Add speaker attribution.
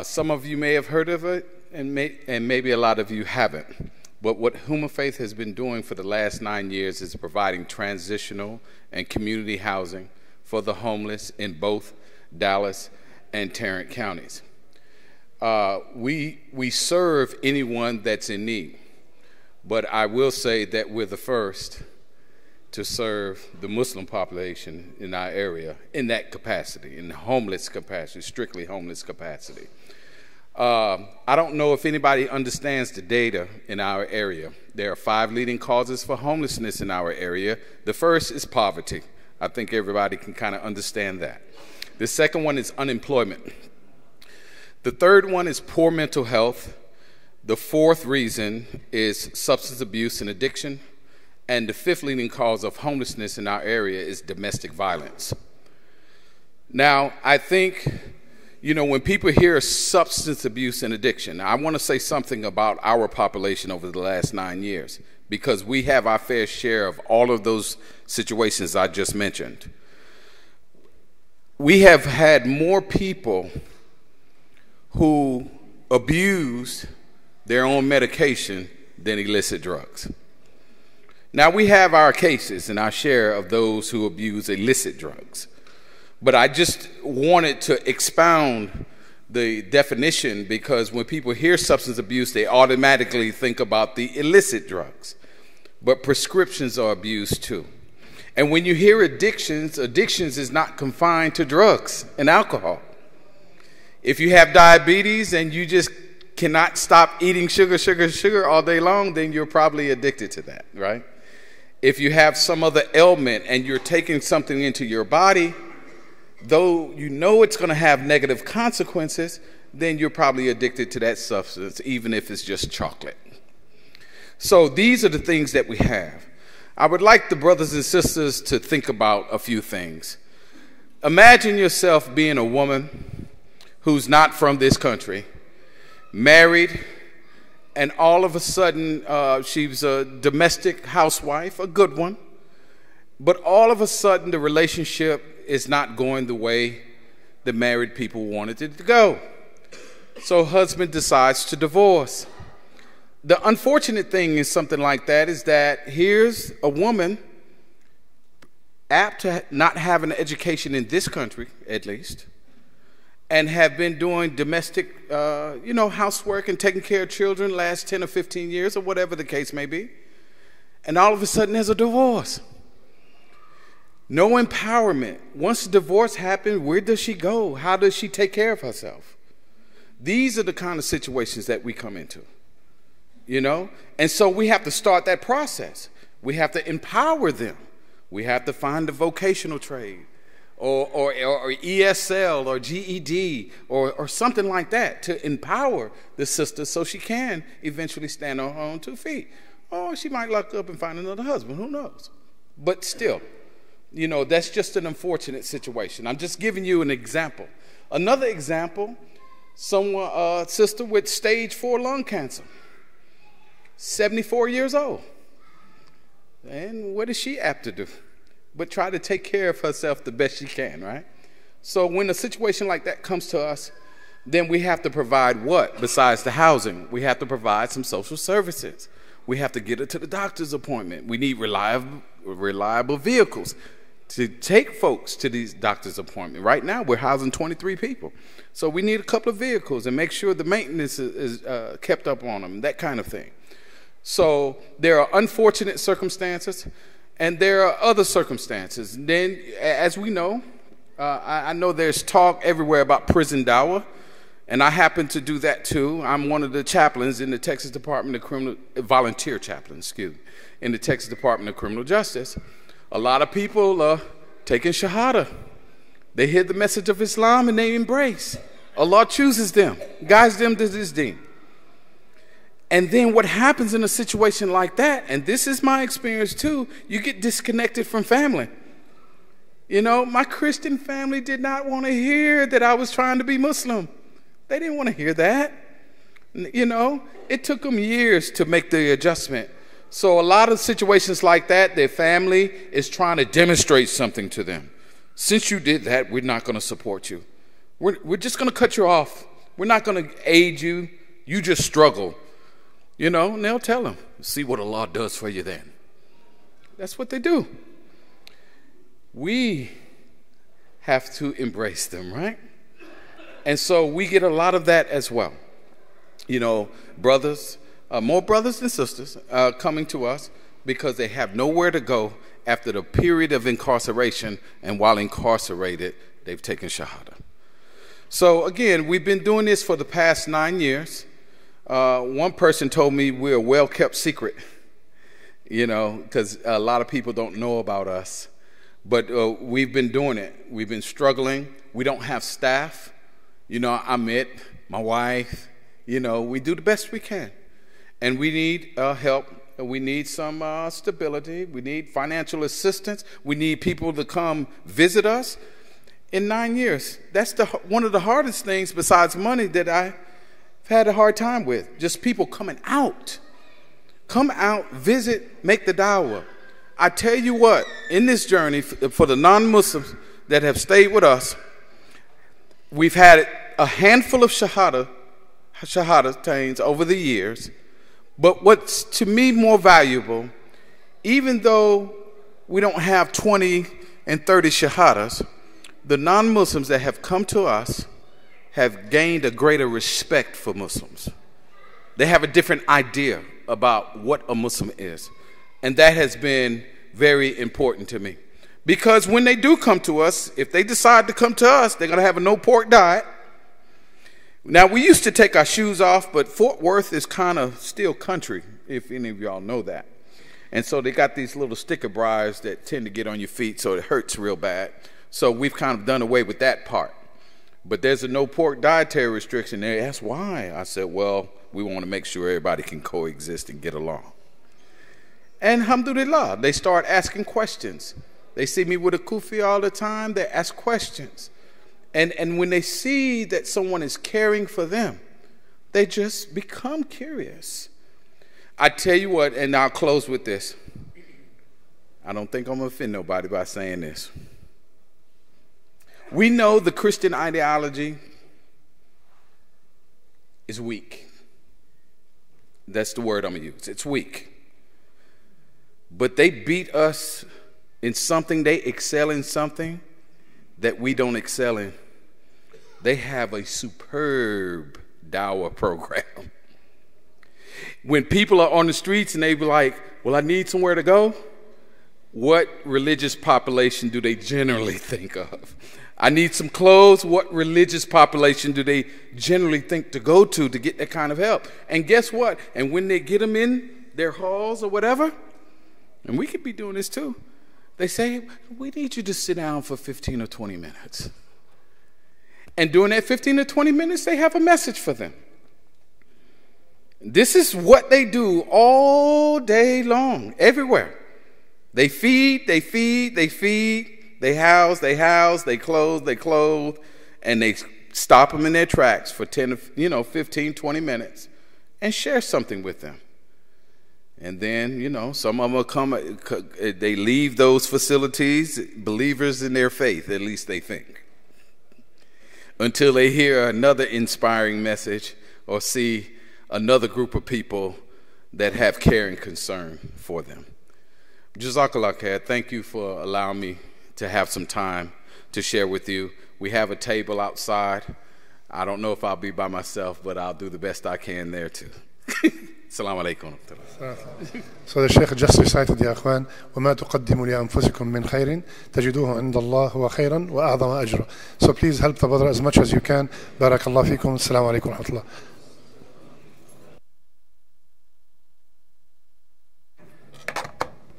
Speaker 1: Some of you may have heard of it, and maybe a lot of you haven't. But what Huma Faith has been doing for the last 9 years is providing transitional and community housing for the homeless in both Dallas and Tarrant counties. We serve anyone that's in need, but I will say that we're the first to serve the Muslim population in our area in that capacity, in the homeless capacity, strictly homeless capacity. I don't know if anybody understands the data in our area. There are 5 leading causes for homelessness in our area. The first is poverty. I think everybody can kind of understand that. The second one is unemployment. The third one is poor mental health. The fourth reason is substance abuse and addiction. And the fifth leading cause of homelessness in our area is domestic violence. Now, I think, when people hear substance abuse and addiction, I want to say something about our population over the last 9 years, because we have our fair share of all of those situations I just mentioned. We have had more people who abuse their own medication than illicit drugs. Now, we have our cases and our share of those who abuse illicit drugs. But I just wanted to expound the definition, because when people hear substance abuse, they automatically think about the illicit drugs. But prescriptions are abused too. And when you hear addictions is not confined to drugs and alcohol. If you have diabetes and you just cannot stop eating sugar all day long, then you're probably addicted to that, right? If you have some other ailment and you're taking something into your body, though you know it's going to have negative consequences, then you're probably addicted to that substance, even if it's just chocolate. So these are the things that we have. I would like the brothers and sisters to think about a few things. Imagine yourself being a woman who's not from this country, married, and all of a sudden she's a domestic housewife, a good one, but all of a sudden the relationship is not going the way the married people wanted it to go. So husband decides to divorce. The unfortunate thing is something like that is that here's a woman apt to not have an education in this country, at least, and have been doing domestic, housework and taking care of children last 10 or 15 years or whatever the case may be. And all of a sudden there's a divorce. No empowerment. Once the divorce happened, where does she go? How does she take care of herself? These are the kind of situations that we come into, And so we have to start that process. We have to empower them. We have to find a vocational trade or ESL or GED or something like that to empower the sister so she can eventually stand on her own 2 feet. Or she might luck up and find another husband. Who knows? But still, that's just an unfortunate situation. I'm just giving you an example. Another example, sister with stage 4 lung cancer, 74 years old. And what is she apt to do? But try to take care of herself the best she can, right? So when a situation like that comes to us, then we have to provide what besides the housing? We have to provide some social services. We have to get her to the doctor's appointment. We need reliable vehicles to take folks to these doctor's appointments. Right now, we're housing 23 people. So we need a couple of vehicles and make sure the maintenance is kept up on them, that kind of thing. So there are unfortunate circumstances, and there are other circumstances. And then, as we know, I know there's talk everywhere about prison dawah, and I happen to do that too. I'm one of the chaplains in the Texas Department of volunteer chaplain, in the Texas Department of Criminal Justice. A lot of people are taking shahada. They hear the message of Islam and they embrace. Allah chooses them, guides them to this deen. And then what happens in a situation like that, and this is my experience too, you get disconnected from family. My Christian family did not want to hear that I was trying to be Muslim. They didn't want to hear that. It took them years to make the adjustment. So a lot of situations like that, their family is trying to demonstrate something to them. Since you did that, we're not going to support you. We're just going to cut you off We're not going to aid you. You just struggle. You know, and they'll tell them, see what Allah does for you then. That's what they do. We have to embrace them, right? And so we get a lot of that as well. You know, brothers, more brothers and sisters coming to us because they have nowhere to go after the period of incarceration, and while incarcerated, they've taken Shahada. So again, we've been doing this for the past 9 years. One person told me we're a well-kept secret, you know, because a lot of people don't know about us. But we've been doing it. We've been struggling. We don't have staff. You know, Amit, my wife, you know, we do the best we can. And we need help. We need some stability. We need financial assistance. We need people to come visit us. In 9 years, that's one of the hardest things besides money that I've had a hard time with. Just people coming out. Come out, visit, make the dawah. I tell you what, in this journey, for the non-Muslims that have stayed with us, we've had a handful of shahadatain over the years. But what's to me more valuable, even though we don't have 20 and 30 shahadas, the non-Muslims that have come to us have gained a greater respect for Muslims. They have a different idea about what a Muslim is. And that has been very important to me. Because when they do come to us, if they decide to come to us, they're going to have a no-pork diet. Now, we used to take our shoes off, but Fort Worth is kind of still country, if any of y'all know that. And so they got these little sticker briars that tend to get on your feet, so it hurts real bad. So we've kind of done away with that part. But there's a no-pork dietary restriction. They asked why. I said, well, we want to make sure everybody can coexist and get along. And alhamdulillah, they start asking questions. They see me with a kufi all the time. They ask questions. And when they see that someone is caring for them, they just become curious. I tell you what, and I'll close with this. I don't think I'm going to offend nobody by saying this. We know the Christian ideology is weak. That's the word I'm going to use. It's weak. But they beat us in something, they excel in something that we don't excel in. They have a superb dawah program. When people are on the streets and they be like, well, I need somewhere to go, what religious population do they generally think of? I need some clothes. What religious population do they generally think to go to get that kind of help? And guess what? And when they get them in their halls or whatever, and we could be doing this too, they say, we need you to sit down for 15 or 20 minutes. And during that 15 or 20 minutes, they have a message for them. This is what they do all day long, everywhere. They feed, they feed, they feed. They house, they clothe, and they stop them in their tracks for 15, 20 minutes and share something with them. And then, some of them will come, they leave those facilities, believers in their faith, at least they think, until they hear another inspiring message or see another group of people that have care and concern for them. Jazakallah khair. Thank you for allowing me to have some time to share with you. We have a table outside. I don't know if I'll be by myself, but I'll do the best I can there too. Assalamu alaikum.
Speaker 2: So the Sheikh just recited, Ya Akhwan, وَمَا تُقَدِّمُوا لِأَنفُسِكُم مِّن خَيْرٍ تَجِدُوهُ عِندَ اللَّهِ هُوَ خَيْرًا وَأَعْظَمَ أَجْرًا. So please help the brother as much as you can. Barakallah fikum. Assalamu alaikum wa rahmatullah.